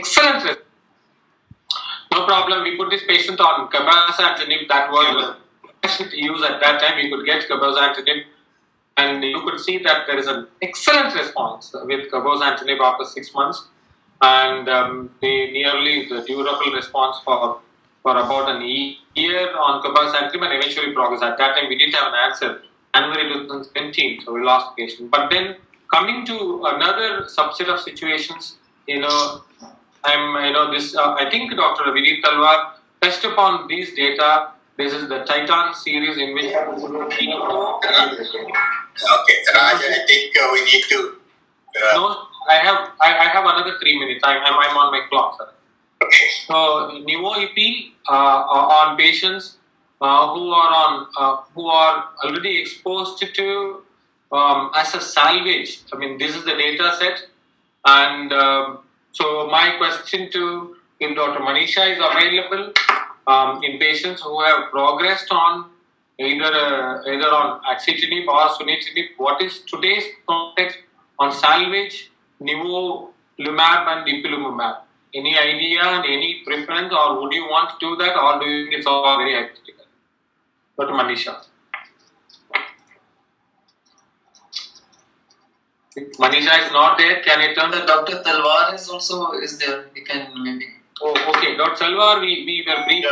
excellent response. No problem. We put this patient on cabazantinib. That was the use at that time. You could get cabazantinib, and you could see that there is an excellent response with cabazantinib after 6 months, and the durable response for about an year on cabazantinib, and eventually progress. At that time, we didn't have an answer. January 2017, so we lost the patient. But then coming to another subset of situations, I think Dr. Vineet Talwar touched upon these data. This is the Titan series in which. Okay, Raj, I think we need to. No, I have another 3 minutes. I'm on my clock, sir. Okay. So Nivo-Ipi on patients who are already exposed to as a salvage. I mean, this is the data set, and so my question to if Dr. Manisha is available in patients who have progressed on either on axitinib or sunitinib, what is today's context on salvage, nivolumab and ipilimumab? Any idea and any preference, or would you want to do that, or do you think it's all very hypothetical? Dr. Manisha. If Manisha is not there, can I turn? Dr. Talwar is there. We can maybe. Oh, okay. Dr. Talwar, we were briefly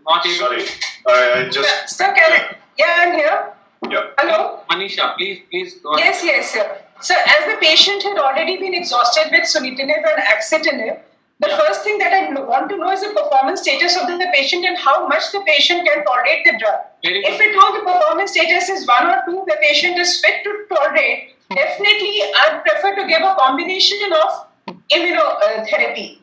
not able. Sorry, I just. Sir, I'm here. Yeah. Hello. Manisha, please go ahead. Yes, sir. So, as the patient had already been exhausted with sunitinib and axitinib, the first thing that I want to know is the performance status of the patient and how much the patient can tolerate the drug. If at all the performance status is 1 or 2, the patient is fit to tolerate, definitely I'd prefer to give a combination of immunotherapy.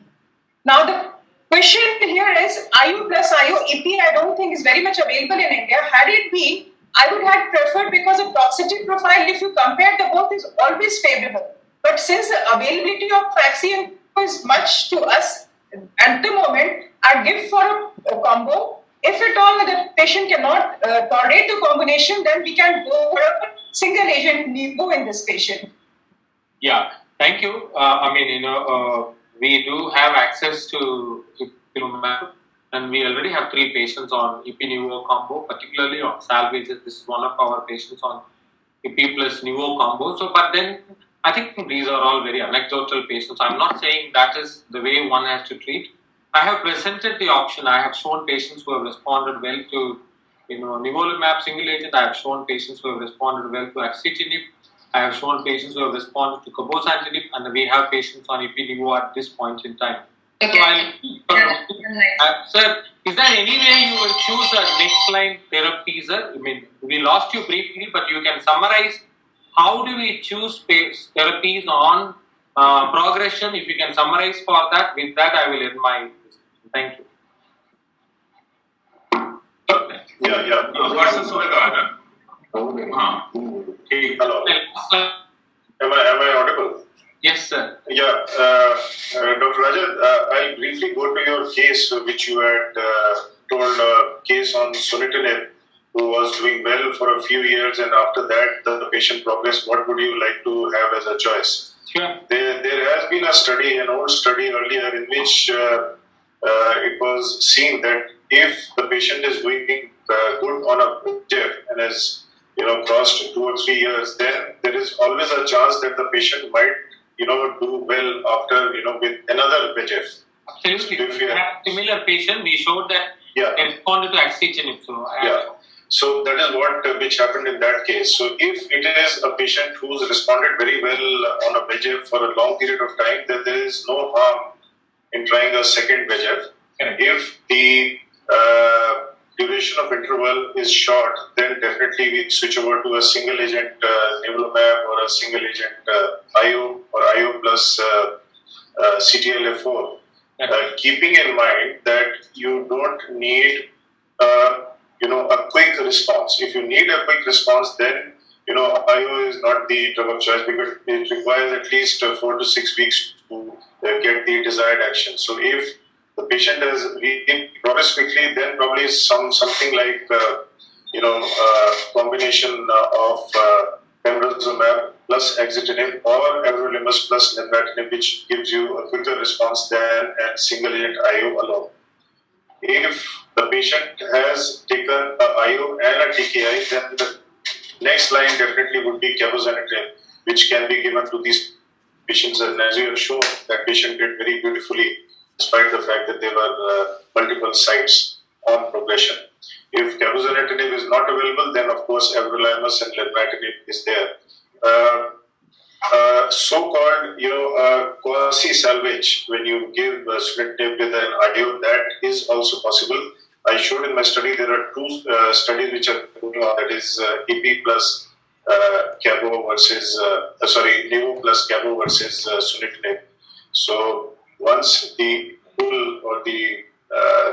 Now the question here is IU plus IO Ipi I don't think is very much available in India. Had it been, I would have preferred because the toxicity profile, if you compare the both, is always favorable. But since the availability of vaccine is much to us at the moment, I'd give for a combo. If at all the patient cannot tolerate the combination, then we can go for a single agent Nivo in this patient. Yeah, thank you. We do have access to ipilimumab, and we already have 3 patients on Ipi-Nivo combo, particularly on salvages. This is one of our patients on Ipi plus Nivo combo. So, but then I think these are all very anecdotal patients. I'm not saying that is the way one has to treat. I have presented the option. I have shown patients who have responded well to nivolumab single agent. I have shown patients who have responded well to axitinib. I have shown patients who have responded to cabozantinib, and we have patients on Ipi-Nivo at this point in time. Okay. So sir, is there any way you will choose a next line therapy, sir? I mean, we lost you briefly, but you can summarize. How do we choose therapies on progression? If you can summarize for that, with that I will end my. Thank you. Yeah. Hello. Am I audible? Yes, sir. Yeah, Dr. Rajat, I'll briefly go to your case, which you had told a case on sunitinib, who was doing well for a few years, and after that the patient progressed. What would you like to have as a choice? Sure. There has been a study, an old study earlier, in which it was seen that if the patient is doing good on a VEGF and has crossed 2 or 3 years, then there is always a chance that the patient might do well after with another VEGF. Absolutely. If you have similar patient, we showed that they responded to axitinib. So that is what which happened in that case. So if it is a patient who's responded very well on a VEGF for a long period of time, then there is no harm in trying a second VEGF. If the duration of interval is short, then definitely we switch over to a single agent nivolumab or a single agent IO or IO plus CTLA4. Keeping in mind that you don't need a quick response. If you need a quick response, then IO is not the drug of choice because it requires at least 4 to 6 weeks to get the desired action. So if the patient has progressed quickly, then probably something like combination of pembrolizumab plus axitinib or everolimus plus lenvatinib, which gives you a quicker response than a single agent IO alone. If the patient has taken a IO and a TKI, then the next line definitely would be cabozantinib, which can be given to these patients. And as you have shown, that patient did very beautifully, despite the fact that there were multiple sites on progression. If cabozantinib is not available, then of course everolimus and lenvatinib is there. So-called, quasi-salvage, when you give sunitinib with an IO, that is also possible. I showed in my study there are two studies which are going on, that is EP plus Cabo versus Nivo plus Cabo versus sunitinib. So once the pool or the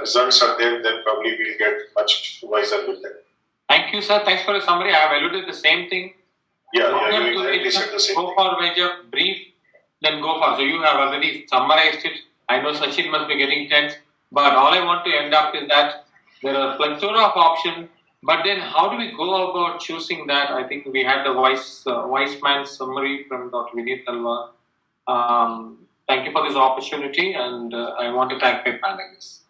results are there, then probably we'll get much wiser with them. Thank you, sir. Thanks for the summary. I have alluded the same thing. Yeah, you exactly said the same go thing. for VEGF brief, then go for. So you have already summarized it. I know Sachin must be getting tense, but all I want to end up is that there are a plethora of options. But then, how do we go about choosing that? I think we had the wise man summary from Dr. Vineet Talwar. Thank you for this opportunity, and I want to thank my panelists.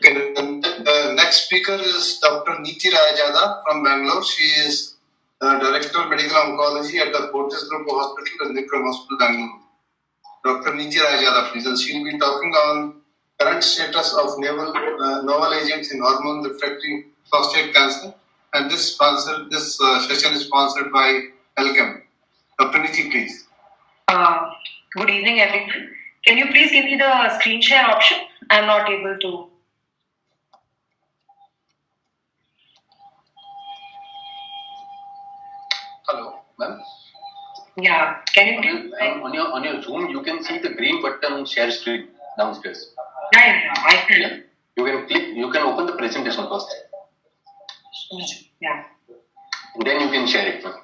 Okay, the next speaker is Dr. Neeti Rayajada from Bangalore. She is Director of Medical Oncology at the Fortis Group of Hospital and Vikram Hospital, Bangalore. Dr. Neeti Rayajada, please. And she will be talking on current status of novel agents in hormone refractory prostate cancer. And this session is sponsored by Elchem. Dr. Neeti, please. Good evening, everyone. Can you please give me the screen share option? I'm not able to. Hello, ma'am. Yeah, can you please? On your Zoom, you can see the green button share screen downstairs. Yeah, I can. You can click. You can open the presentation first. Yeah. Then you can share it, ma'am.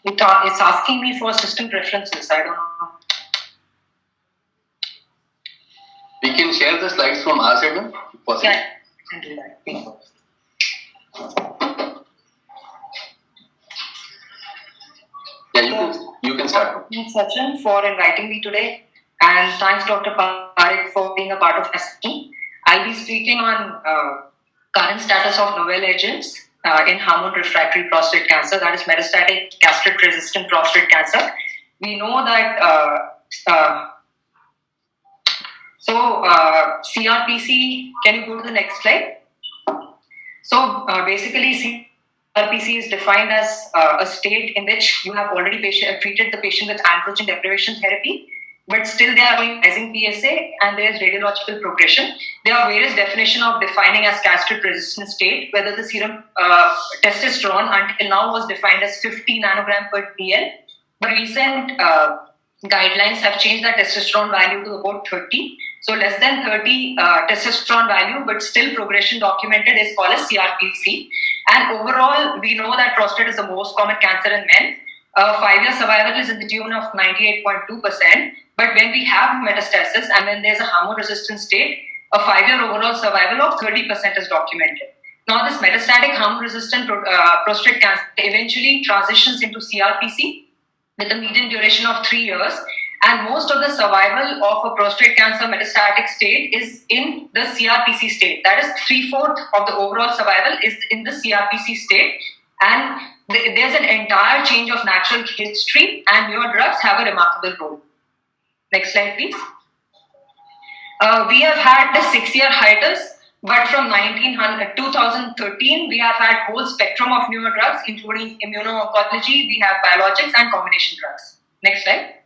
It's asking me for system preferences. I don't know. We can share the slides from our side, ma'am. Possible? Yeah, I can do that. Yeah, you can start. Thanks, Sachin, for inviting me today. And thanks, Dr. Parekh, for being a part of SC. I'll be speaking on current status of novel agents in hormone refractory prostate cancer, that is metastatic castrate-resistant prostate cancer. We know that CRPC, can you go to the next slide? So basically, CRPC is defined as a state in which you have already treated the patient with androgen deprivation therapy, but still they are going rising PSA and there is radiological progression. There are various definitions of defining as castrate-resistant state, whether the serum testosterone until now was defined as 50 nanogram per DL, but recent guidelines have changed that testosterone value to about 30. So less than 30 testosterone value, but still progression documented is called as CRPC. And overall, we know that prostate is the most common cancer in men. 5-year survival is in the tune of 98.2%. But when we have metastasis and when there's a hormone-resistant state, a 5-year overall survival of 30% is documented. Now, this metastatic hormone-resistant prostate cancer eventually transitions into CRPC with a median duration of 3 years. And most of the survival of a prostate cancer metastatic state is in the CRPC state. That is 3/4 of the overall survival is in the CRPC state. And there's an entire change of natural history, and newer drugs have a remarkable role. Next slide, please. We have had the 6-year hiatus, but from 2013, we have had whole spectrum of newer drugs, including immuno-oncology, we have biologics and combination drugs. Next slide.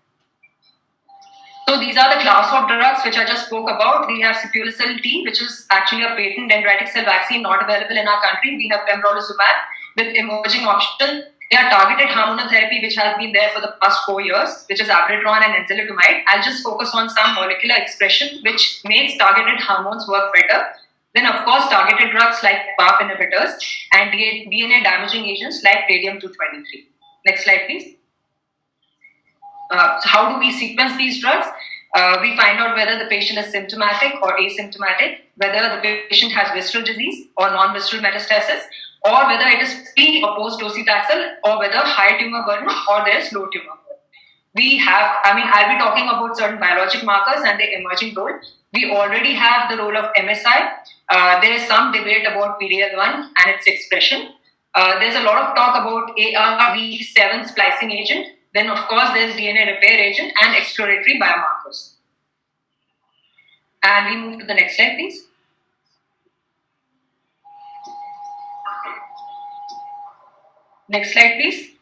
So these are the class of drugs which I just spoke about. We have Sipuleucel T, which is actually a patent dendritic cell vaccine not available in our country. We have pembrolizumab with emerging options. They are targeted hormonal therapy which has been there for the past 4 years, which is abiraterone and enzalutamide. I'll just focus on some molecular expression which makes targeted hormones work better. Then of course targeted drugs like PARP inhibitors and DNA damaging agents like radium-223. Next slide, please. So how do we sequence these drugs? We find out whether the patient is symptomatic or asymptomatic, whether the patient has visceral disease or non-visceral metastasis, or whether it is pre or post docetaxel, or whether high tumor burden or there is low tumor burden. I'll be talking about certain biologic markers and their emerging role. We already have the role of MSI. There is some debate about PD-L1 and its expression. There's a lot of talk about ARV7 splicing agent. Then, of course, there's DNA repair agent and exploratory biomarkers. And we move to the next slide, please. Next slide, please.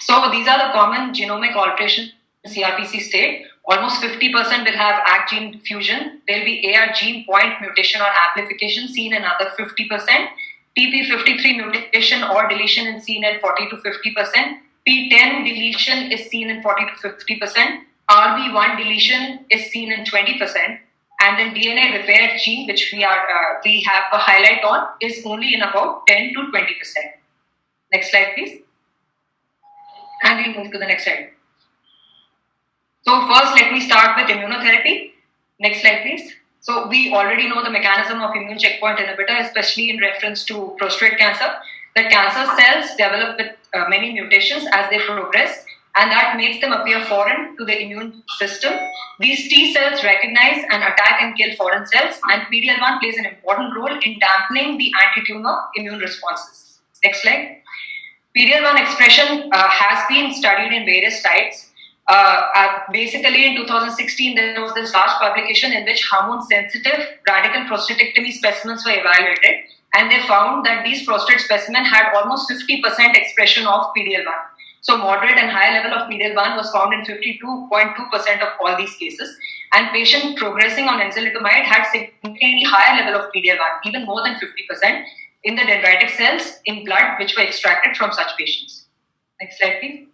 So these are the common genomic alterations in CRPC state. Almost 50% will have ACT gene fusion. There will be AR gene point mutation or amplification seen in other 50%. TP53 mutation or deletion is seen in 40 to 50%. P10 deletion is seen in 40 to 50%. RB1 deletion is seen in 20%. And then DNA repair gene, which we have a highlight on, is only in about 10 to 20%. Next slide, please. And we'll move to the next slide. So first, let me start with immunotherapy. Next slide, please. So we already know the mechanism of immune checkpoint inhibitor, especially in reference to prostate cancer. The cancer cells develop with many mutations as they progress, and that makes them appear foreign to the immune system. These T cells recognize and attack and kill foreign cells, and PD-L1 plays an important role in dampening the anti-tumor immune responses. Next slide. PD-L1 expression has been studied in various sites. Basically, in 2016, there was this large publication in which hormone-sensitive radical prostatectomy specimens were evaluated, and they found that these prostate specimens had almost 50% expression of PD-L1. So moderate and high level of PD-L1 was found in 52.2% of all these cases, and patient progressing on enzalutamide had significantly higher level of PD-L1, even more than 50%, in the dendritic cells in blood which were extracted from such patients. Next slide, please.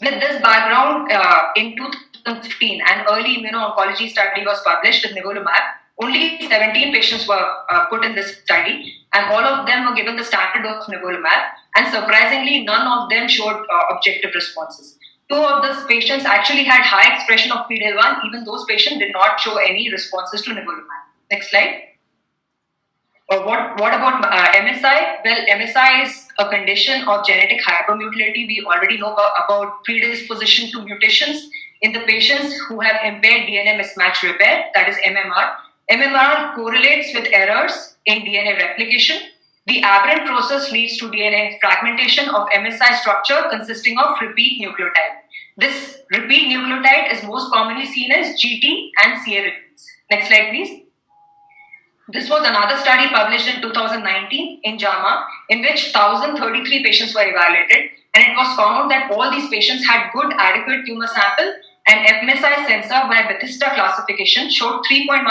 With this background, in 2015, an early immuno-oncology study was published with nivolumab. Only 17 patients were put in this study, and all of them were given the standard dose of nivolumab, and surprisingly, none of them showed objective responses. 2 of those patients actually had high expression of PD-L1, even those patients did not show any responses to nivolumab. Next slide. What about MSI? Well, MSI is a condition of genetic hypermutility. We already know about predisposition to mutations in the patients who have impaired DNA mismatch repair, that is MMR. MMR correlates with errors in DNA replication. The aberrant process leads to DNA fragmentation of MSI structure consisting of repeat nucleotide. This repeat nucleotide is most commonly seen as GT and CA repeats. Next slide, please. This was another study published in 2019 in JAMA, in which 1,033 patients were evaluated, and it was found that all these patients had good adequate tumor sample, and MSI sensor by Bethesda classification showed 3.1%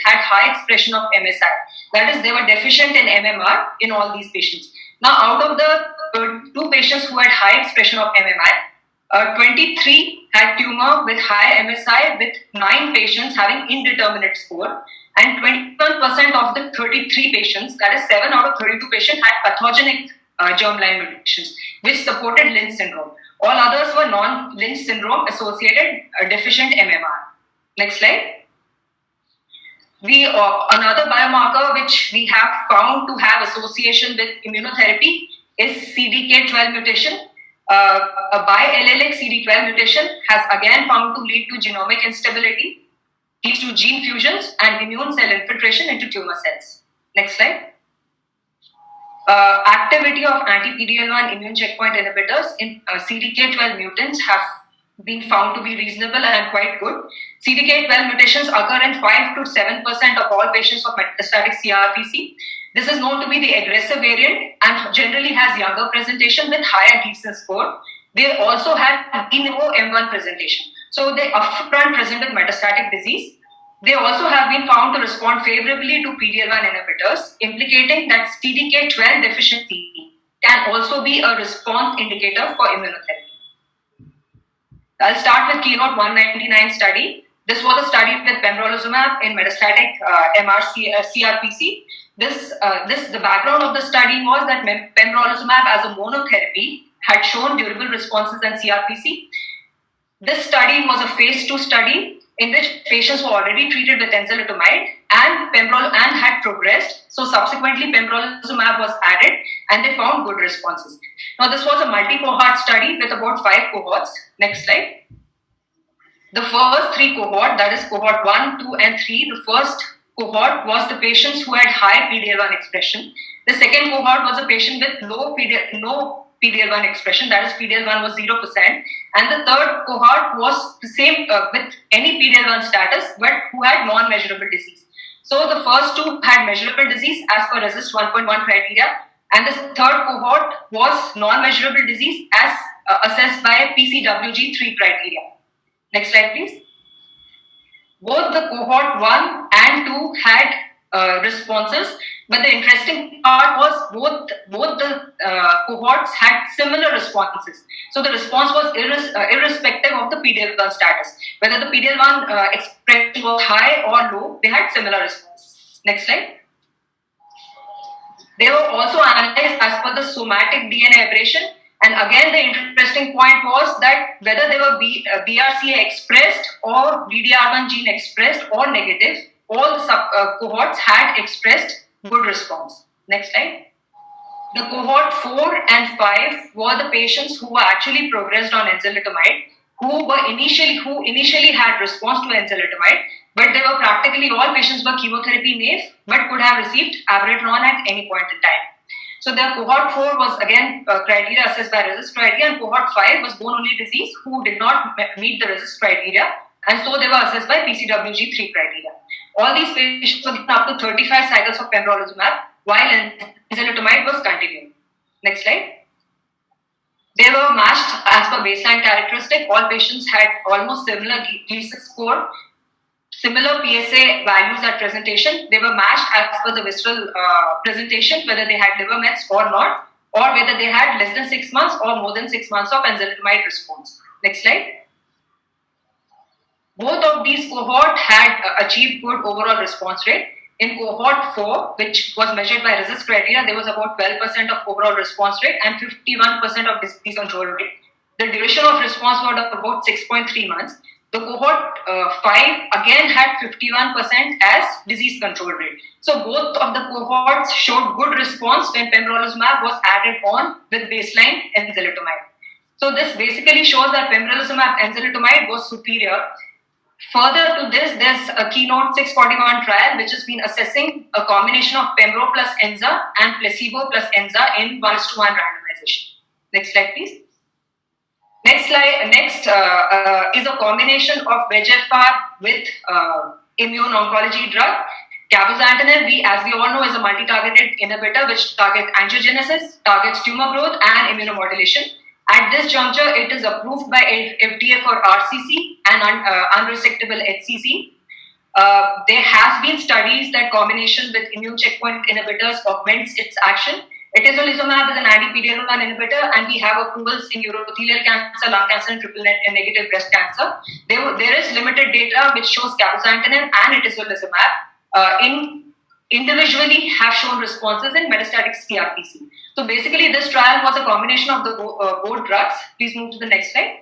had high expression of MSI. That is, they were deficient in MMR in all these patients. Now, out of the 2 patients who had high expression of MMI, 23 had tumor with high MSI, with 9 patients having indeterminate score. And 21% of the 33 patients, that is 7 out of 32 patients, had pathogenic germline mutations, which supported Lynch syndrome. All others were non-Lynch syndrome associated deficient MMR. Next slide. Another biomarker which we have found to have association with immunotherapy is CDK12 mutation. A biallelic CD12 mutation has again found to lead to genomic instability, leads to gene fusions and immune cell infiltration into tumor cells. Next slide. Activity of anti-PD-L1 immune checkpoint inhibitors in CDK12 mutants have been found to be reasonable and quite good. CDK12 mutations occur in 5 to 7% of all patients of metastatic CRPC. This is known to be the aggressive variant and generally has younger presentation with higher Gleason score. They also have de novo M1 presentation. So they upfront present with metastatic disease. They also have been found to respond favorably to PD-L1 inhibitors, implicating that CDK12 deficiency can also be a response indicator for immunotherapy. I'll start with Keynote 199 study. This was a study with pembrolizumab in metastatic CRPC. The background of the study was that pembrolizumab as a monotherapy had shown durable responses in CRPC. This study was a phase 2 study in which patients were already treated with enzalutamide and had progressed. So subsequently pembrolizumab was added and they found good responses. Now this was a multi-cohort study with about 5 cohorts. Next slide. The first 3 cohorts, that is cohort 1, 2 and 3, the first cohort was the patients who had high PD-L1 expression. The second cohort was a patient with low PD-L1 expression, that is PD-L1 was 0%. And the third cohort was the same with any PD-L1 status but who had non-measurable disease. So the first 2 had measurable disease as per RECIST 1.1 criteria, and the third cohort was non-measurable disease as assessed by PCWG 3 criteria. Next slide, please. Both the cohort 1 and 2 had responses, but the interesting part was both the cohorts had similar responses. So the response was irrespective of the PD-L1 status. Whether the PD-L1 expression was high or low, they had similar responses. Next slide. They were also analyzed as per the somatic DNA aberration. And again, the interesting point was that whether they were BRCA expressed or DDR1 gene expressed or negative, all the cohorts had expressed good response. Next slide. The cohort 4 and 5 were the patients who were actually progressed on enzalutamide, who initially had response to enzalutamide, but they were practically all patients were chemotherapy naive, but could have received abiraterone at any point in time. So the cohort 4 was again criteria assessed by RECIST criteria, and cohort 5 was bone-only disease who did not meet the RECIST criteria, and so they were assessed by PCWG 3 criteria. All these patients were given up to 35 cycles of pembrolizumab while enzalutamide was continuing. Next slide. They were matched as per baseline characteristic. All patients had almost similar Gleason score, similar PSA values at presentation. They were matched as per the visceral presentation, whether they had liver mets or not, or whether they had less than 6 months or more than 6 months of enzalutamide response. Next slide. Both of these cohorts had achieved good overall response rate. In cohort 4, which was measured by RECIST criteria, there was about 12% of overall response rate and 51% of disease control rate. The duration of response was about 6.3 months. The cohort 5 again had 51% as disease control rate. So both of the cohorts showed good response when pembrolizumab was added on with baseline enzalutamide. So this basically shows that pembrolizumab enzalutamide was superior. Further to this, there's a Keynote 641 trial which has been assessing a combination of pembro plus enza and placebo plus enza in 1:1 randomization. Next slide, please. Next is a combination of VEGFR with immune oncology drug. Cabozantinib, as we all know, is a multi-targeted inhibitor which targets angiogenesis, targets tumor growth and immunomodulation. At this juncture, it is approved by FDA for RCC and unresectable HCC. There has been studies that combination with immune checkpoint inhibitors augments its action. Atezolizumab is an anti-PD-L1 inhibitor, and we have approvals in urothelial cancer, lung cancer, and triple-negative breast cancer. There is limited data which shows cabozantinib and atezolizumab individually have shown responses in metastatic CRPC. So basically, this trial was a combination of the both drugs. Please move to the next slide.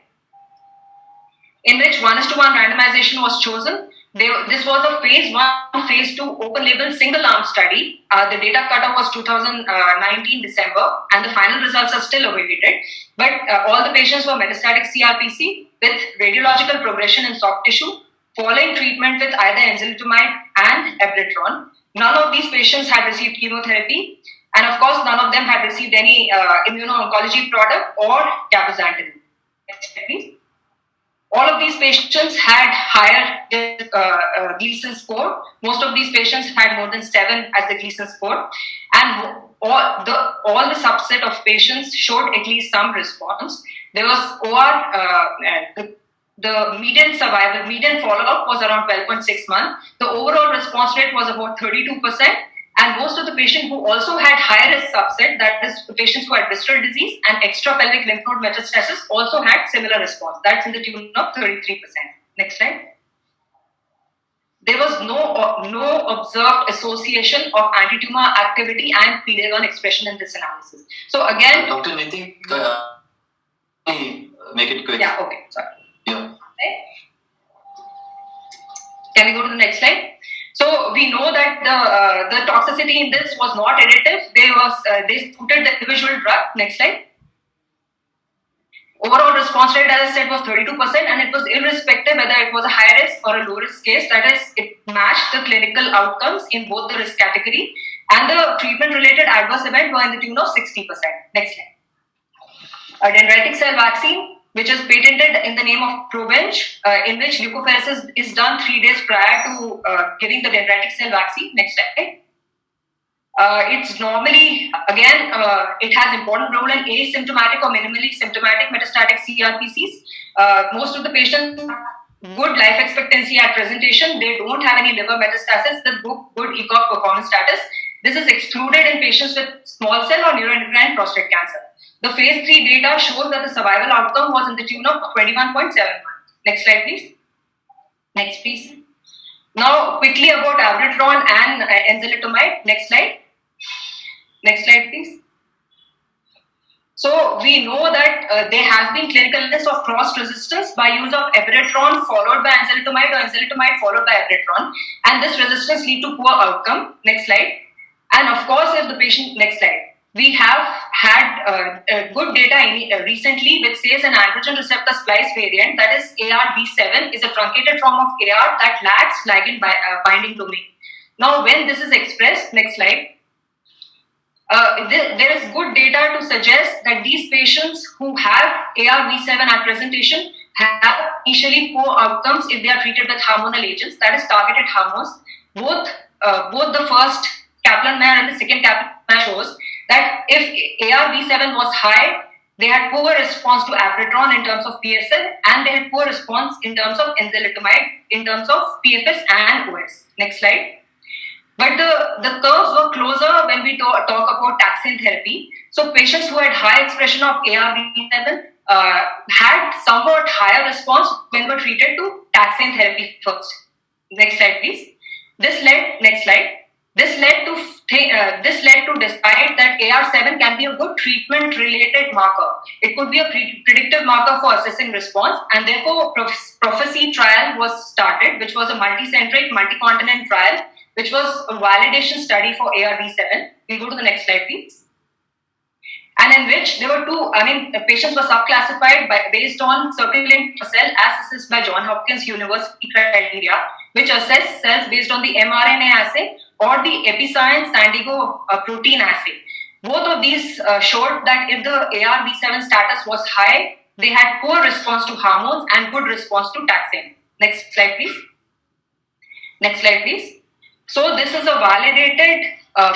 In which 1:1 randomization was chosen. This was a phase 1, phase 2 open-label single-arm study. The data cutoff was 2019 December, and the final results are still awaited. But all the patients were metastatic CRPC with radiological progression in soft tissue, following treatment with either enzalutamide and abiraterone. None of these patients had received chemotherapy, and of course, none of them had received any immuno-oncology product or cabozantinib. Next slide, please. All of these patients had higher Gleason score. Most of these patients had more than 7 as the Gleason score, and all the subset of patients showed at least some response. There was OR. The median follow-up was around 12.6 months. The overall response rate was about 32%, and most of the patients who also had high-risk subset, that is the patients who had visceral disease and extrapelvic lymph node metastasis, also had similar response. That's in the tune of 33%. Next slide. There was no observed association of anti-tumor activity and PD-L1 expression in this analysis. So again, Dr. Niti, Make it quick. Yeah, okay, sorry. Yeah. Right. Can we go to the next slide? So we know that the toxicity in this was not additive. They suited the individual drug. Next slide. Overall response rate, as I said, was 32%, and it was irrespective whether it was a high risk or a low risk case. That is, it matched the clinical outcomes in both the risk category, and the treatment-related adverse event were in the tune of 60%. Next slide. A dendritic cell vaccine, which is patented in the name of Provenge, in which leukapheresis is done 3 days prior to giving the dendritic cell vaccine. Next slide. It's normally, again, it has important role in asymptomatic or minimally symptomatic metastatic CRPCs. Most of the patients have good life expectancy at presentation. They don't have any liver metastasis, the good ECOG performance status. This is excluded in patients with small cell or neuroendocrine prostate cancer. The phase 3 data shows that the survival outcome was in the tune of 21.71. Next slide, please. Next, please. Now, quickly about abiraterone and enzalutamide. Next slide. Next slide, please. So we know that there has been clinical evidence of cross resistance by use of abiraterone followed by enzalutamide or enzalutamide followed by abiraterone, and this resistance lead to poor outcome. Next slide. And of course, if the patient, next slide. We have had good data recently which says an androgen receptor splice variant, that is ARV7, is a truncated form of AR that lacks ligand binding domain. Now, when this is expressed, next slide, there is good data to suggest that these patients who have ARV7 at presentation have initially poor outcomes if they are treated with hormonal agents, that is targeted hormones. Both the first Kaplan-Meier and the second Kaplan-Meier shows that if ARV7 was high, they had poor response to abiraterone in terms of PSL, and they had poor response in terms of enzalutamide in terms of PFS and OS. Next slide. But the curves were closer when we talk about taxane therapy. So patients who had high expression of ARV7 had somewhat higher response when were treated to taxane therapy first. Next slide, please. This led to decide that AR7 can be a good treatment-related marker. It could be a predictive marker for assessing response, and therefore Prophecy trial was started, which was a multi-centric, multi-continent trial, which was a validation study for ARV7. We'll go to the next slide, please. And in which there were patients were subclassified based on circulating cell as assessed by Johns Hopkins University criteria, which assess cells based on the mRNA assay or the Episcience San Diego protein assay. Both of these showed that if the ARV7 status was high, they had poor response to hormones and good response to taxane. Next slide, please. Next slide, please. So this is a validated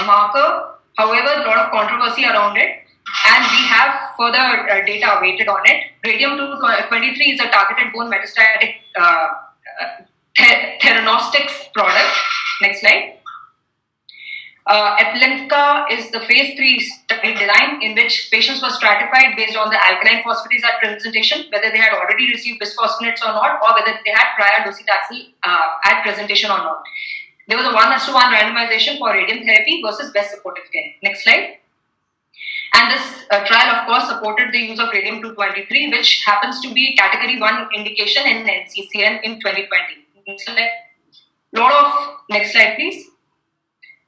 marker. However, a lot of controversy around it, and we have further data awaited on it. Radium-223 is a targeted bone metastatic theranostics product. Next slide. Eplimca is the phase 3 study design in which patients were stratified based on the alkaline phosphatase at presentation, whether they had already received bisphosphonates or not, or whether they had prior docetaxel at presentation or not. There was a 1:1 randomization for radium therapy versus best supportive care. Next slide. And this trial, of course, supported the use of radium-223, which happens to be category 1 indication in NCCN in 2020. Next slide. Next slide, please.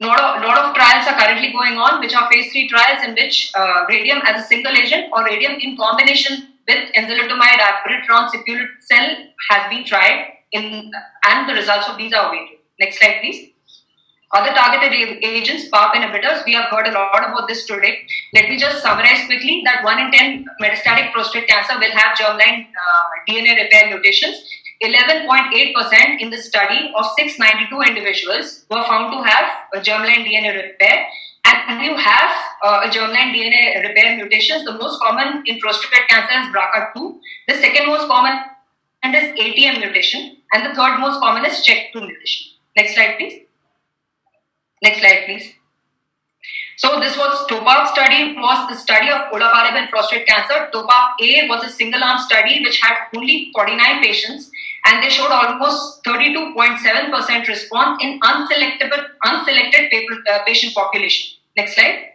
Lot of trials are currently going on, which are phase 3 trials in which radium as a single agent or radium in combination with enzalutamide, abiraterone, cilta-cel has been tried, and the results of these are awaited. Next slide, please. Other targeted agents, PARP inhibitors, we have heard a lot about this today. Let me just summarize quickly that 1 in 10 metastatic prostate cancer will have germline DNA repair mutations. 11.8% in the study of 692 individuals were found to have a germline DNA repair. And you have a germline DNA repair mutations. The most common in prostate cancer is BRCA2. The second most common is ATM mutation. And the third most common is CHEK2 mutation. Next slide, please. Next slide, please. So this was TOPAP study, was the study of olaparib in prostate cancer. TOPAP A was a single-arm study which had only 49 patients, and they showed almost 32.7% response in unselected patient population. Next slide.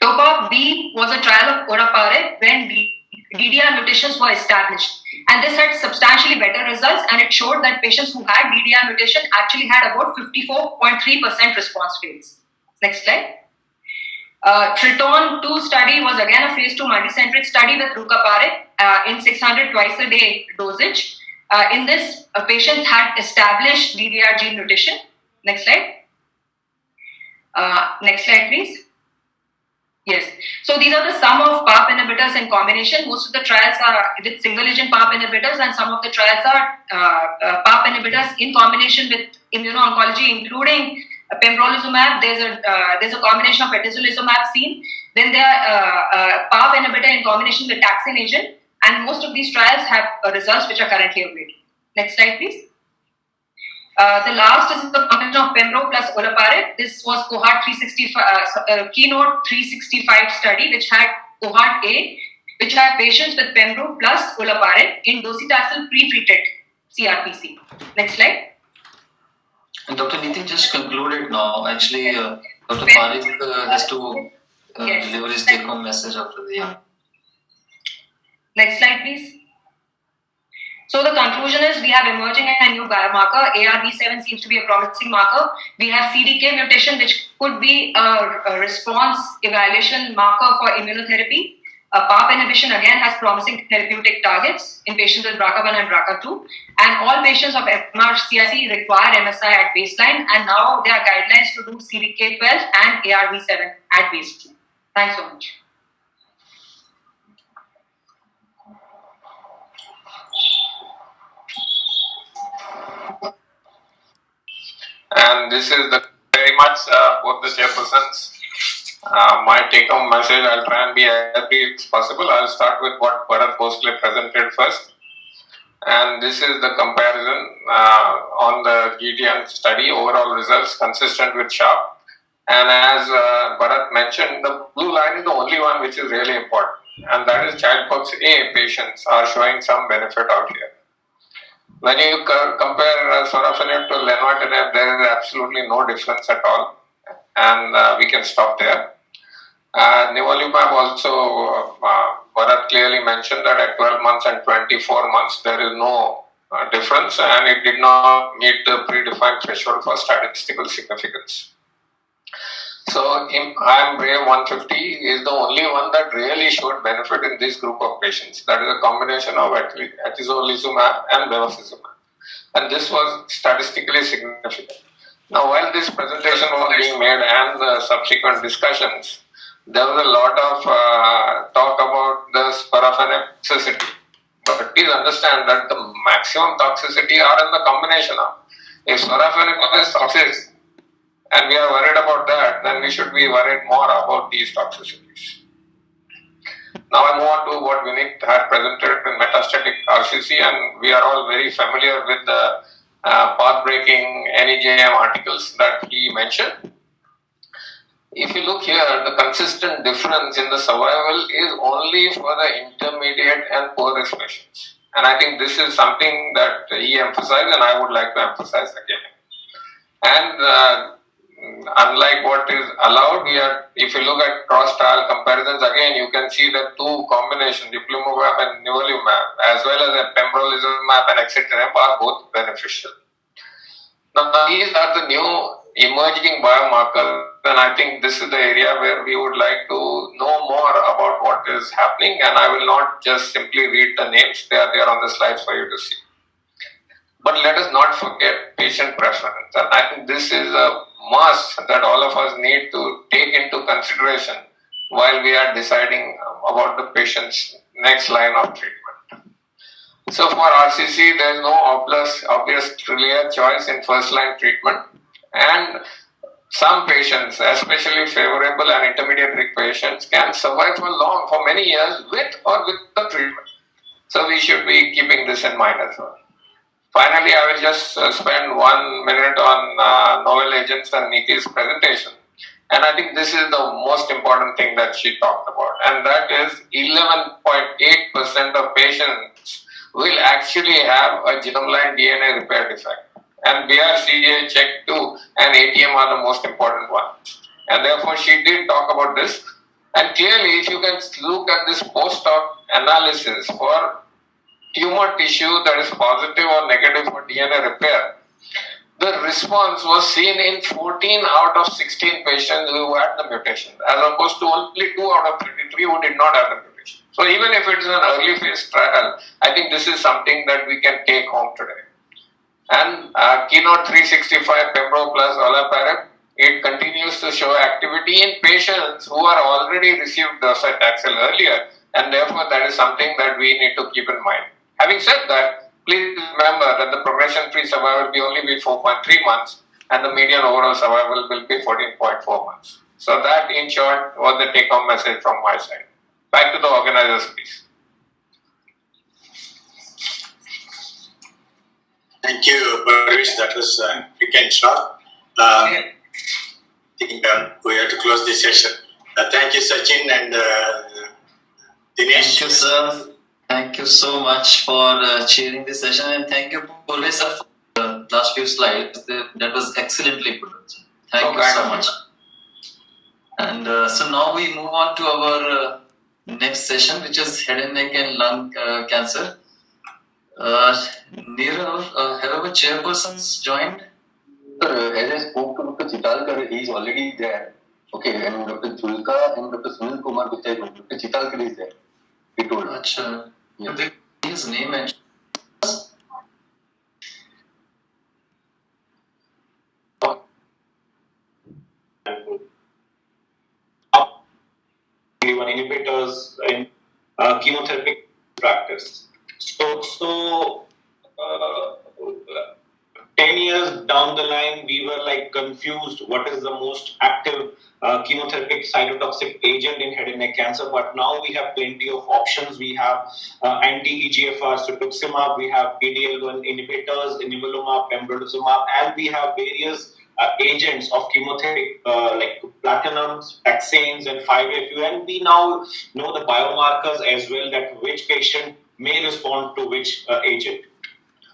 TOPAP B was a trial of olaparib when DDR mutations were established. And this had substantially better results, and it showed that patients who had DDR mutation actually had about 54.3% response rates. Next slide. Triton 2 study was again a phase 2 multicentric study with rucaparib in 600 twice a day dosage. In this, patients had established DDR gene mutation. Next slide. Next slide, please. Yes. So these are the sum of PARP inhibitors in combination. Most of the trials are with single agent PARP inhibitors, and some of the trials are PARP inhibitors in combination with immuno-oncology, including pembrolizumab. There's a combination of atezolizumab seen. Then there are PARP inhibitor in combination with taxane agent, and most of these trials have results which are currently awaited. Next slide, please. The last is the combination of pembro plus olaparib. This was cohort 365, keynote 365 study, which had cohort A, which had patients with pembro plus olaparib in docetaxel pre-treated CRPC. Next slide. And Dr. Nitin just concluded now. Actually, Dr. Parik has to Yes. deliver his take-home message after the. Next slide, please. So the conclusion is we have emerging a new biomarker. ARV7 seems to be a promising marker. We have CDK mutation, which could be a response evaluation marker for immunotherapy. PARP inhibition again has promising therapeutic targets in patients with BRCA1 and BRCA2. And all patients of MRCIC require MSI at baseline. And now there are guidelines to do CDK12 and ARV7 at baseline. Thanks so much. And this is the very much both the chairpersons. My take-home message, I'll try and be as brief as possible. I'll start with what Bharat Bhosle presented first. And this is the comparison on the GTN study, overall results consistent with SHARP. And as Bharat mentioned, the blue line is the only one which is really important. And that is Child-Pugh A patients are showing some benefit out here. When you compare sorafenib to lenvatinib, there is absolutely no difference at all, and we can stop there. Nivolumab also, Bharat clearly mentioned that at 12 months and 24 months there is no difference, and it did not meet the predefined threshold for statistical significance. So IMbrave 150 is the only one that really showed benefit in this group of patients. That is a combination of atezolizumab and bevacizumab. And this was statistically significant. Now, while this presentation was being made and the subsequent discussions, there was a lot of talk about the sorafenib toxicity. But please understand that the maximum toxicity are in the combination of. If sorafenib is toxic, and we are worried about that, then we should be worried more about these toxicities. Now I move on to what Vinit had presented in metastatic RCC, and we are all very familiar with the path-breaking NEJM articles that he mentioned. If you look here, the consistent difference in the survival is only for the intermediate and poor risk patients. And I think this is something that he emphasized, and I would like to emphasize again. And unlike what is allowed here, if you look at cross-trial comparisons, again, you can see the two combinations, ipilimumab and nivolumab, as well as pembrolizumab and axitinib are both beneficial. Now, these are the new emerging biomarkers, and I think this is the area where we would like to know more about what is happening, and I will not just simply read the names, they are there on the slides for you to see. But let us not forget patient preference, and I think this is a must that all of us need to take into consideration while we are deciding about the patient's next line of treatment. So for RCC, there is no obvious clear choice in first line treatment, and some patients, especially favorable and intermediate risk patients, can survive for many years with or without treatment. So we should be keeping this in mind as well. Finally, I will just spend 1 minute on novel agents and Niti's presentation. And I think this is the most important thing that she talked about. And that is 11.8% of patients will actually have a germline DNA repair defect. And BRCA, CHEK2 and ATM are the most important ones. And therefore, she did talk about this. And clearly, if you can look at this post-hoc analysis for tumor tissue that is positive or negative for DNA repair, the response was seen in 14 out of 16 patients who had the mutation, as opposed to only 2 out of 33 who did not have the mutation. So even if it is an early phase trial, I think this is something that we can take home today. And Keynote 365 Pembro plus olaparib, it continues to show activity in patients who are already received docetaxel earlier, and therefore that is something that we need to keep in mind. Having said that, please remember that the progression-free survival will only be 4.3 months, and the median overall survival will be 14.4 months. So that, in short, was the take-home message from my side. Back to the organizers, please. Thank you, Parvish. That was quick and short. I think we have to close this session. Thank you, Sachin and Dinesh. Thank you, sir. Thank you so much for chairing this session, and thank you, Purve sir, for the last few slides. That was excellently put. Thank you so much. And so now we move on to our next session, which is head and neck and lung cancer. Nirav, have our chairpersons joined? Sir, as I spoke to Dr. Chitalkar, he is already there. Okay, and Dr. Julka and Dr. Sunil Kumar Gupta, Dr. Chitalkar is there. He told us. Achha. Yes. His name and inhibitors in chemotherapy practice. So 10 years down the line, we were like confused what is the most active chemotherapeutic cytotoxic agent in head and neck cancer. But now we have plenty of options. We have anti-EGFR cetuximab, we have PD-L1 inhibitors, nivolumab, pembrolizumab, and we have various agents of chemotherapy like platinums, taxanes, and 5-FU. And we now know the biomarkers as well, that which patient may respond to which agent.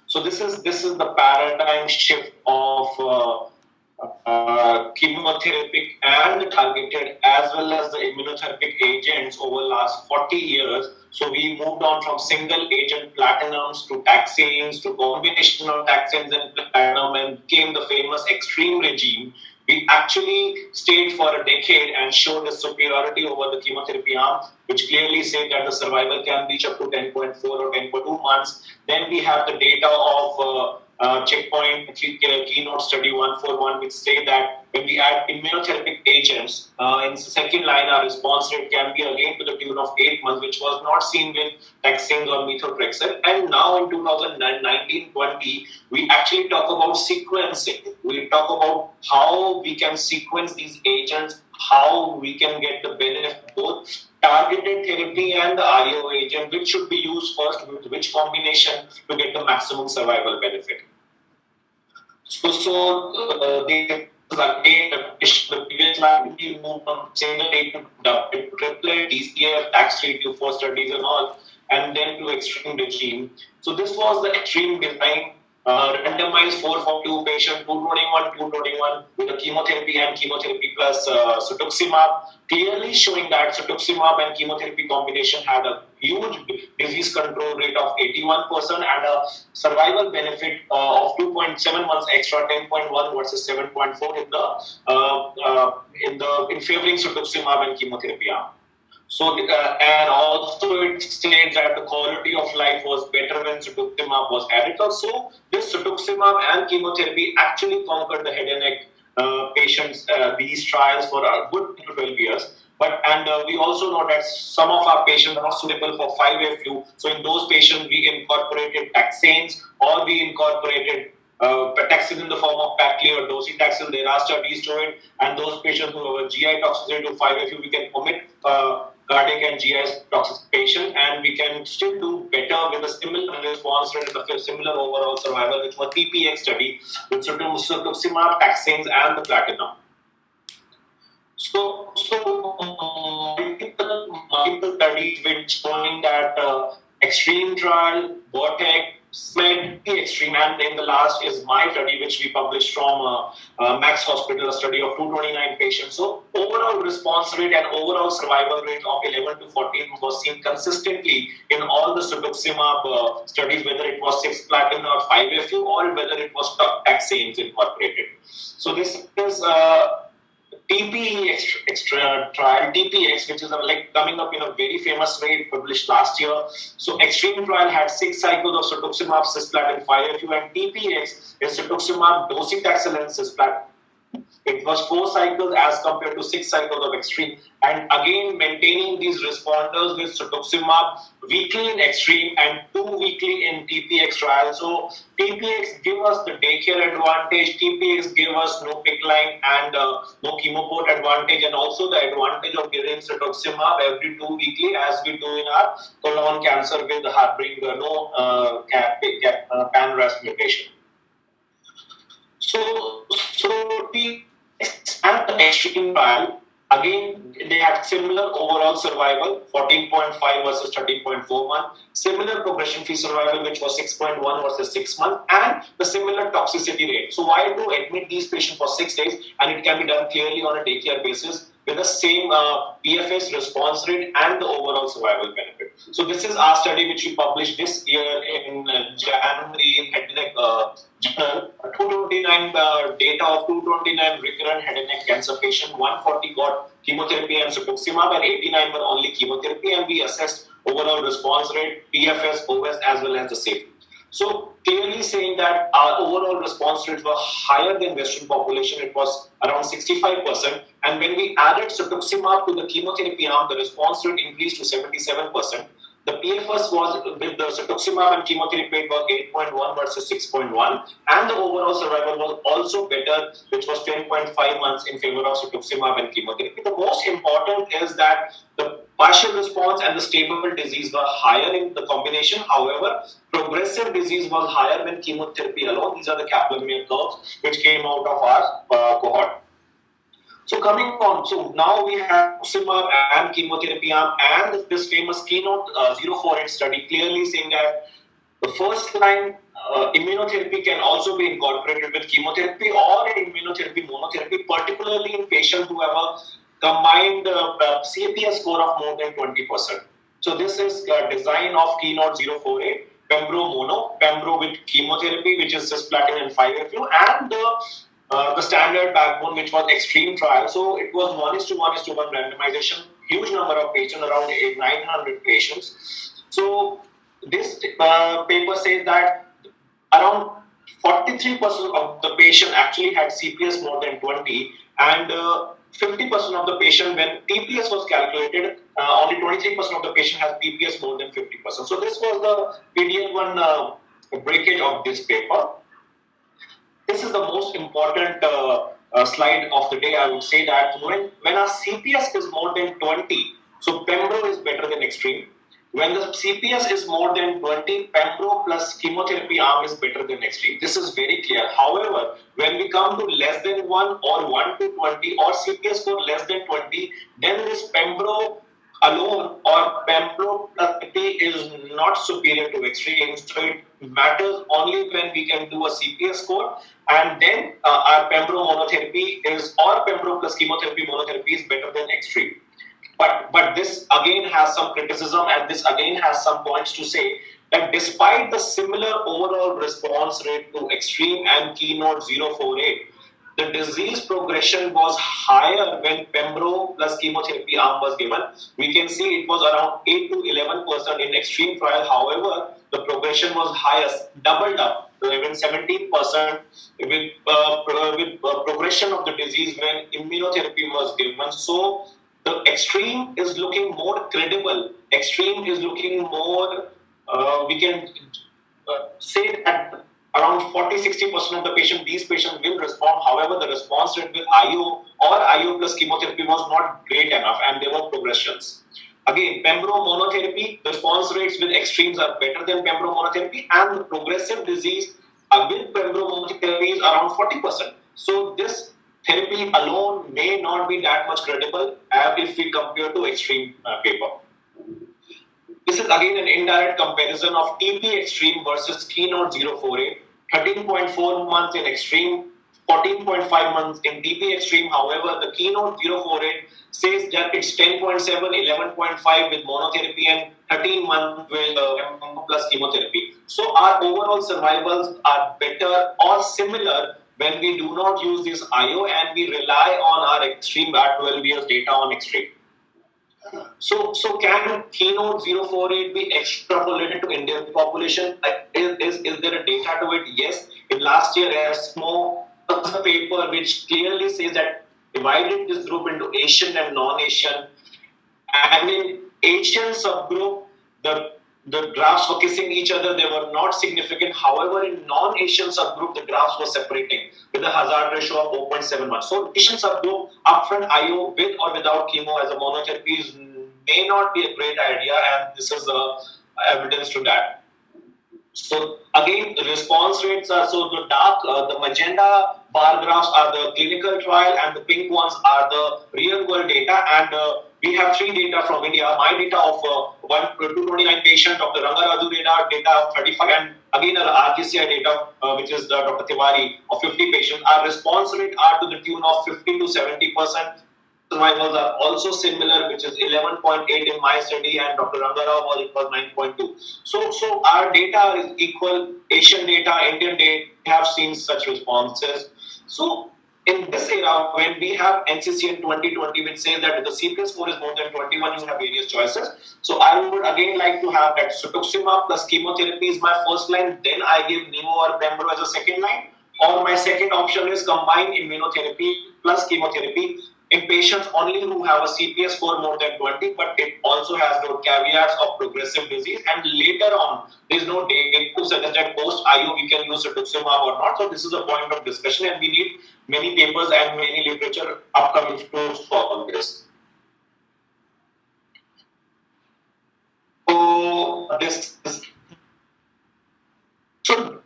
So this is the paradigm shift of chemotherapeutic and targeted as well as the immunotherapeutic agents over the last 40 years. So we moved on from single agent platinums to taxanes to combination of taxanes and platinum, and became the famous extreme regime. We actually stayed for a decade and showed a superiority over the chemotherapy arm, which clearly said that the survival can reach up to 10.4 or 10.2 months. Then we have the data of checkpoint keynote study 141, which say that when we add immunotherapeutic agents in second line, our response rate can be again to the tune of 8 months, which was not seen with taxanes or methotrexate. And now in 2019-20, we actually talk about sequencing. We talk about how we can sequence these agents, how we can get the benefit both targeted therapy and the IO agent, which should be used first with which combination to get the maximum survival benefit. So the previous slide, we moved from single agent to triplet, DCF, TAX324 studies and all, and then to extreme regime. So this was the extreme design. Randomized 442 patient, 221 with a chemotherapy and chemotherapy plus cetuximab, clearly showing that cetuximab and chemotherapy combination had a huge disease control rate of 81% and a survival benefit of 2.7 months extra, 10.1 versus 7.4 in favoring cetuximab and chemotherapy arm. So, and also it states that the quality of life was better when cetuximab was added. So, this cetuximab and chemotherapy actually conquered the head and neck patients, these trials for a good 12 years. And we also know that some of our patients are not suitable for 5-FU. So, in those patients, we incorporated taxanes or we incorporated taxane in the form of Paclitaxel or docetaxel. There are studies to it, and those patients who have a GI toxicity to 5-FU, we can omit cardiac and GI toxic patient, and we can still do better with a similar response rate and a similar overall survival, which was TPX study with cetuximab, taxanes, and the platinum. So multiple studies which showing that extreme trial, BOTEC, SMED, extreme, and in the last is my study, which we published from Max Hospital, a study of 229 patients. So overall response rate and overall survival rate of 11 to 14 was seen consistently in all the cetuximab studies, whether it was 6-platin or 5-FU, or whether it was taxanes incorporated. So this is TPE trial, TPX, which is like coming up in a very famous way, published last year. So Extreme trial had 6 cycles of cetuximab, cisplatin, 5-FU, and TPX is cetuximab, docetaxel, and cisplatin. It was 4 cycles as compared to 6 cycles of Extreme, and again maintaining these responders with cetuximab weekly in Extreme and 2 weekly in TPX trial. So TPX give us the daycare advantage, TPX give us no PICC line and no chemoport advantage, and also the advantage of giving cetuximab every 2 weekly as we do in our colon cancer with harboring no pan-RAS mutation. So the and the Extreme trial, again, they had similar overall survival, 14.5 versus 13.4 months, similar progression-free survival, which was 6.1 versus 6 months, and the similar toxicity rate. So why do admit these patients for 6 days, and it can be done clearly on a daycare basis with the same PFS response rate and the overall survival benefit. So this is our study which we published this year in January in Head and Neck Journal. 229 data of 229 recurrent head and neck cancer patient, 140 got chemotherapy and cetuximab, and 89 were only chemotherapy, and we assessed overall response rate, PFS, OS, as well as the safety. So clearly saying that our overall response rates were higher than Western population. It was around 65%. And when we added cetuximab to the chemotherapy arm, the response rate increased to 77%. The PFS was with the cetuximab and chemotherapy was 8.1 versus 6.1, and the overall survival was also better, which was 10.5 months in favor of cetuximab and chemotherapy. The most important is that the partial response and the stable disease were higher in the combination. However, progressive disease was higher when chemotherapy alone. These are the Kaplan-Meier curves which came out of our cohort. So coming on, so now we have cetuximab and chemotherapy arm and this famous Keynote 048 study clearly saying that the first line immunotherapy can also be incorporated with chemotherapy or immunotherapy monotherapy, particularly in patients who have a combined CPS score of more than 20%. So this is design of Keynote 048, Pembro mono, Pembro with chemotherapy, which is cisplatin and 5-FU, and the standard backbone, which was Extreme trial. So it was 1:1:1 randomization, huge number of patients, around 900 patients. So this paper says that around 43% of the patient actually had CPS more than 20, and 50% of the patient, when TPS was calculated, only 23% of the patient has TPS more than 50%. So this was the PDL1 breakage of this paper. This is the most important slide of the day. I would say that when our CPS is more than 20, so Pembro is better than Extreme. When the CPS is more than 20, Pembro plus chemotherapy arm is better than Extreme. This is very clear. However, when we come to less than 1 or 1 to 20 or CPS score less than 20, then this Pembro alone or Pembro therapy is not superior to Extreme. So it matters only when we can do a CPS score, and then our Pembro monotherapy is, or Pembro plus chemotherapy monotherapy is better than Extreme. But this again has some criticism, and this again has some points to say that despite the similar overall response rate to Extreme and Keynote 048, the disease progression was higher when Pembro plus chemotherapy arm was given. We can see it was around 8 to 11% in Extreme trial. However, the progression was highest, doubled up, even 17% with progression of the disease when immunotherapy was given. So the Extreme is looking more credible. Extreme is looking more, we can say that around 40-60% of the patient, these patients will respond. However, the response rate with IO or IO plus chemotherapy was not great enough, and there were progressions. Again, Pembro monotherapy, the response rates with Extremes are better than Pembro monotherapy, and the progressive disease with Pembro monotherapy is around 40%. So this therapy alone may not be that much credible if we compare to Extreme paper. this is again an indirect comparison of TP Extreme versus Keynote 048. 13.4 months in Extreme, 14.5 months in TP Extreme. However, the Keynote 048 says that it's 10.7, 11.5 with monotherapy and 13 months with plus chemotherapy. So our overall survivals are better or similar when we do not use this IO and we rely on our Extreme at 12 years data on Extreme. So can Keynote 048 be extrapolated to Indian population? Is there a data to it? Yes. In last year, ESMO was a paper which clearly says that divided this group into Asian and non-Asian. And in Asian subgroup, the graphs were kissing each other. They were not significant. However, in non-Asian subgroup, the graphs were separating with a hazard ratio of 0.71. So Asian subgroup, upfront IO with or without chemo as a monotherapy may not be a great idea, and this is evidence to that. So again, the response rates are, so the dark, the magenta bar graphs are the clinical trial and the pink ones are the real world data, and we have 3 data from India. My data of 229 patients, Dr. Rangaraju data of 35, and again RGCI data, which is Dr. Tiwari of 50 patients. Our response rate are to the tune of 50 to 70%. Survivals are also similar, which is 11.8 in my study, and Dr. Rangarao was 9.2. So our data is equal. Asian data, Indian data have seen such responses. So in this era, when we have NCCN 2020, which says that if the CPS score is more than 21, you have various choices. So I would again like to have that cetuximab plus chemotherapy is my first line. Then I give Nivo or Pembro as a second line. Or my second option is combined immunotherapy plus chemotherapy in patients only who have a CPS score more than 20, but it also has no caveats of progressive disease. And later on, there is no data to suggest that post-IO we can use cetuximab or not. So this is a point of discussion, and we need many papers and many literature upcoming to solve this. So this is, so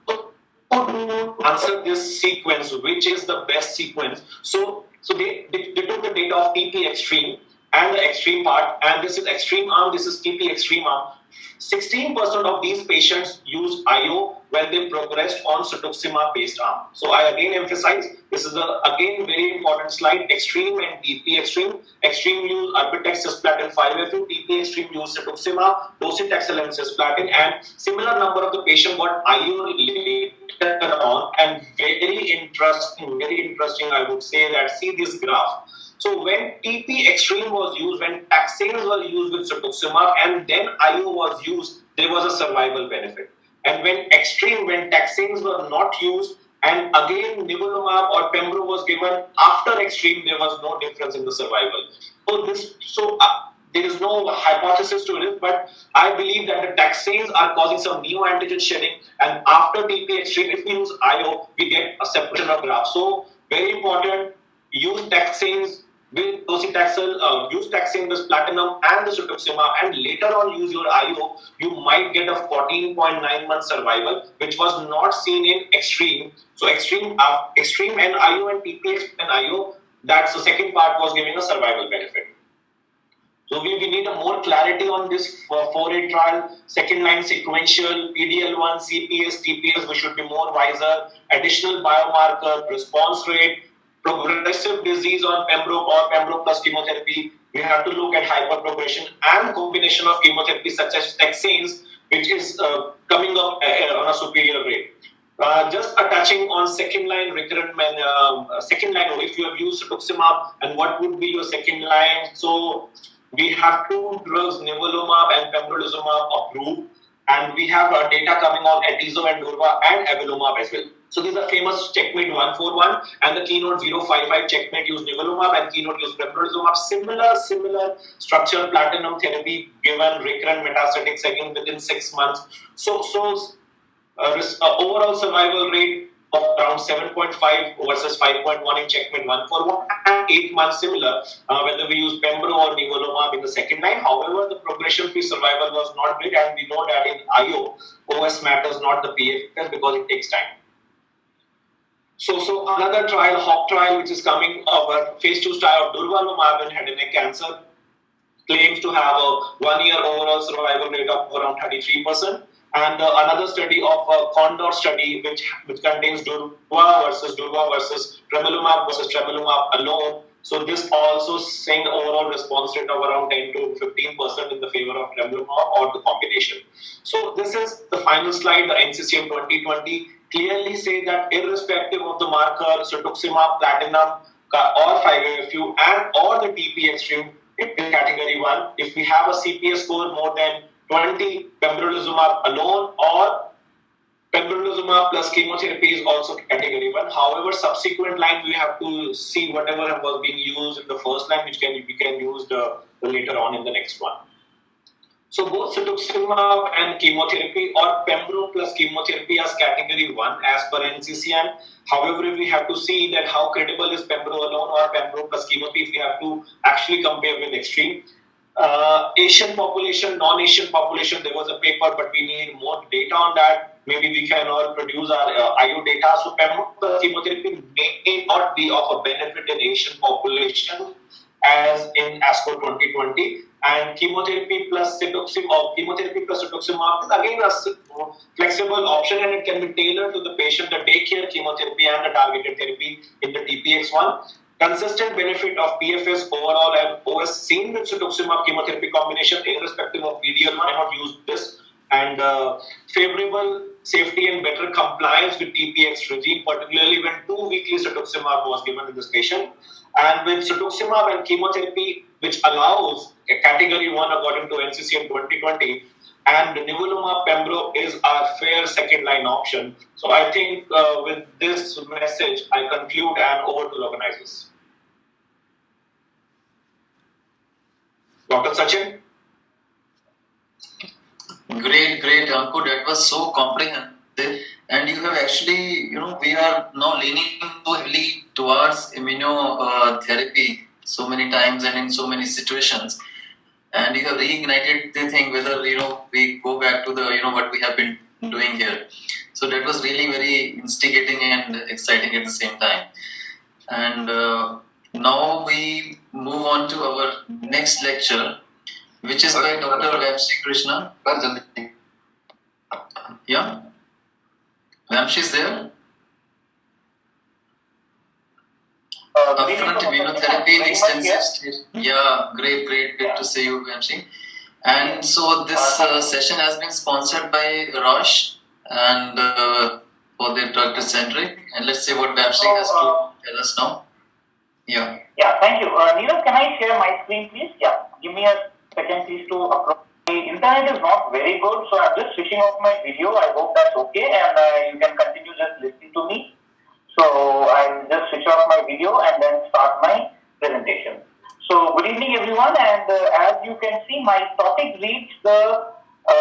to answer this sequence, which is the best sequence? So they took the data of TP Extreme and the Extreme part, and this is Extreme arm, this is TP Extreme arm. 16% of these patients used IO when they progressed on cetuximab based arm. So I again emphasize, this is again very important slide. Extreme and TP Extreme. Extreme use Erbitux cisplatin 5FU, TP Extreme use cetuximab, docetaxel and cisplatin, and similar number of the patient got IO later on. And very interesting, I would say that, see this graph. So when TP Extreme was used, when taxanes were used with cetuximab and then IO was used, there was a survival benefit. And when taxanes were not used and again nivolumab or pembro was given after Extreme, there was no difference in the survival. So there is no hypothesis to it, but I believe that the taxanes are causing some neoantigen shedding, and after TP Extreme, if we use IO, we get a separation of graph. So very important, use taxanes with docetaxel, use taxane with platinum and the cetuximab, and later on use your IO, you might get a 14.9 month survival, which was not seen in Extreme. So Extreme and IO and TP and IO, that's the second part, was giving a survival benefit. So we need a more clarity on this 4A trial, second line sequential, PDL1, CPS, TPS, we should be more wiser, additional biomarker, response rate, progressive disease on Pembro or Pembro plus chemotherapy. We have to look at hyperprogression and combination of chemotherapy such as taxanes, which is coming up on a superior rate. Just touching on second line recurrent second line, if you have used cetuximab, and what would be your second line? So we have 2 drugs, nivolumab and pembrolizumab, approved, and we have data coming on Atezo and Durva and avelumab as well. So these are famous Checkmate 141 and the Keynote 055. Checkmate used nivolumab and Keynote used pembrolizumab. Similar structural platinum therapy given recurrent metastatic setting within 6 months. So overall survival rate of around 7.5 versus 5.1 in Checkmate 141, and 8 months similar whether we use Pembro or nivolumab in the second line. However, the progression-free survival was not great, and we know that in IO, OS matters, not the PFS, because it takes time. So another trial, HAWK trial, which is coming, phase 2 trial of durvalumab in head and neck cancer. claims to have a 1-year overall survival rate of around 33%. And another study of a Condor study, which contains Durva versus Tremelimumab versus Tremelimumab alone. So this also saying overall response rate of around 10 to 15% in the favor of Tremelimumab or the combination. So this is the final slide. The NCCN 2020 clearly say that irrespective of the marker, cetuximab, platinum, or 5-FU and or the TP extreme in category 1, if we have a CPS score more than 20, pembrolizumab alone or pembrolizumab plus chemotherapy is also category 1. However, subsequent line we have to see whatever was being used in the first line, which we can use the later on in the next one. So both cetuximab and chemotherapy or pembro plus chemotherapy as category 1 as per NCCN. However, we have to see that how credible is pembro alone or pembro plus chemotherapy if we have to actually compare with extreme. Asian population, non-Asian population, there was a paper, but we need more data on that. Maybe we can all produce our IO data. So pembro plus chemotherapy may not be of a benefit in Asian population as in ASCO 2020. And chemotherapy plus cetuximab is again a flexible option, and it can be tailored to the patient, the daycare chemotherapy and the targeted therapy in the TPX1. Consistent benefit of PFS overall and OS seen with cetuximab chemotherapy combination, irrespective of PDL, why not use this? And favorable safety and better compliance with TPX regime, particularly when 2 weekly cetuximab was given in this patient. And with cetuximab and chemotherapy, which allows a category 1 according to NCCN 2020, and nivolumab pembro is our fair second line option. So I think with this message, I conclude and over to the organizers. Dr. Sachin? Great, Ankur. That was so comprehensive. And you have actually, we are now leaning so heavily towards immunotherapy so many times and in so many situations. And you have reignited the thing whether, we go back to the, what we have been doing here. So that was really very instigating and exciting at the same time. And now we move on to our next lecture, which is by Dr. Vamshi Krishna. Yeah? Vamshi is there? Upfront immunotherapy in extensive stage. Yeah, great to see you, Vamshi. And so this session has been sponsored by Roche and for their drug-centric. And let's see what Vamshi has to tell us now. Yeah. Yeah, thank you. Neerav, can I share my screen, please? Yeah, give me a second, please, to approach. The internet is not very good, so I'm just switching off my video. I hope that's okay, and you can continue just listening to me. So I'll just switch off my video and then start my presentation. So good evening, everyone, and as you can see, my topic reads the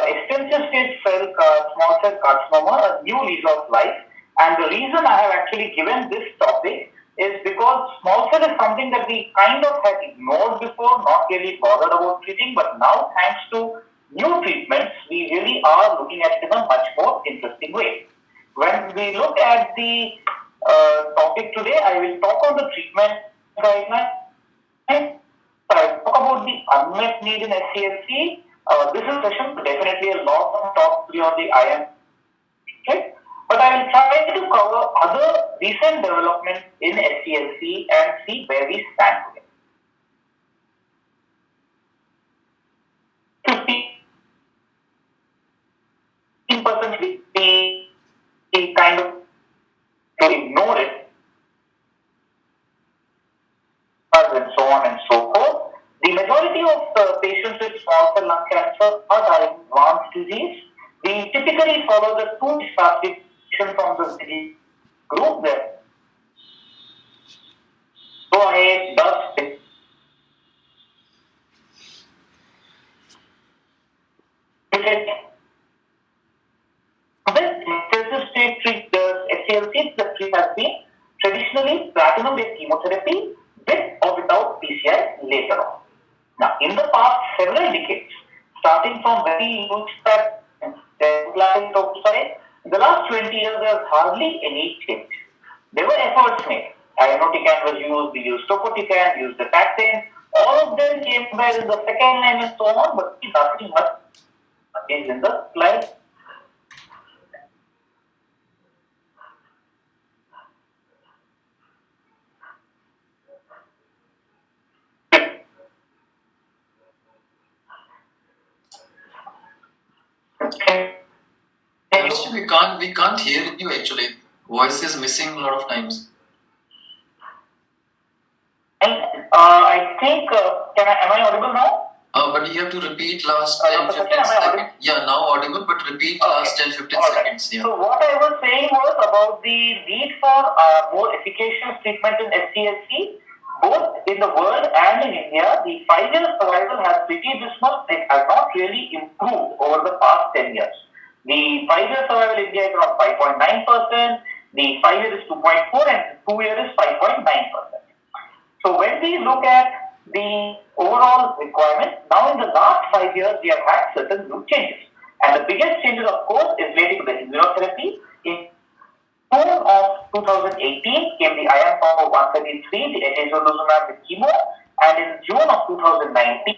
extensive stage small cell carcinoma, a new lease of life. And the reason I have actually given this topic is because small cell is something that we kind of had ignored before, not really bothered about treating, but now thanks to new treatments, we really are looking at it in a much more interesting way. When we look at the topic today, I will talk on the treatment guidelines. I talk about the unmet need in SCLC. This is a session definitely a lot of talk on the IM. Okay? But I will try to cover other recent developments in SCLC and see where we stand today. 15% we kind of ignore it, and so on and so forth. The majority of patients with small cell lung cancer are advanced disease. We typically follow the two classifications from the disease group there. Go ahead, does intensive stage SCLC, the treatment has been traditionally platinum-based chemotherapy with or without PCI later on. Now, in the past several decades, starting from very huge in the last 20 years, there was hardly any change. There were efforts made. Irinotecan was used, we used topotecan, we used the taxane, All of them came back in the second line and so on, but nothing much is in the slide. We can't hear you actually. Voice is missing a lot of times. I think, am I audible now? But you have to repeat last 10-15 seconds. Yeah, now audible, but repeat last 10-15 seconds. Yeah. So what I was saying was about the need for more efficacious treatment in SCLC. Both in the world and in India, the 5-year survival has pretty dismal. It has not really improved over the past 10 years. The 5-year survival in India is around 5.9%, the 5-year is 2.4% and 2-year is 5.9%. So when we look at the overall requirement, now in the last 5 years, we have had certain new changes. And the biggest changes, of course, is related to the immunotherapy. In June of 2018 came the IM power 133, the atezolizumab with chemo, and in June of 2019,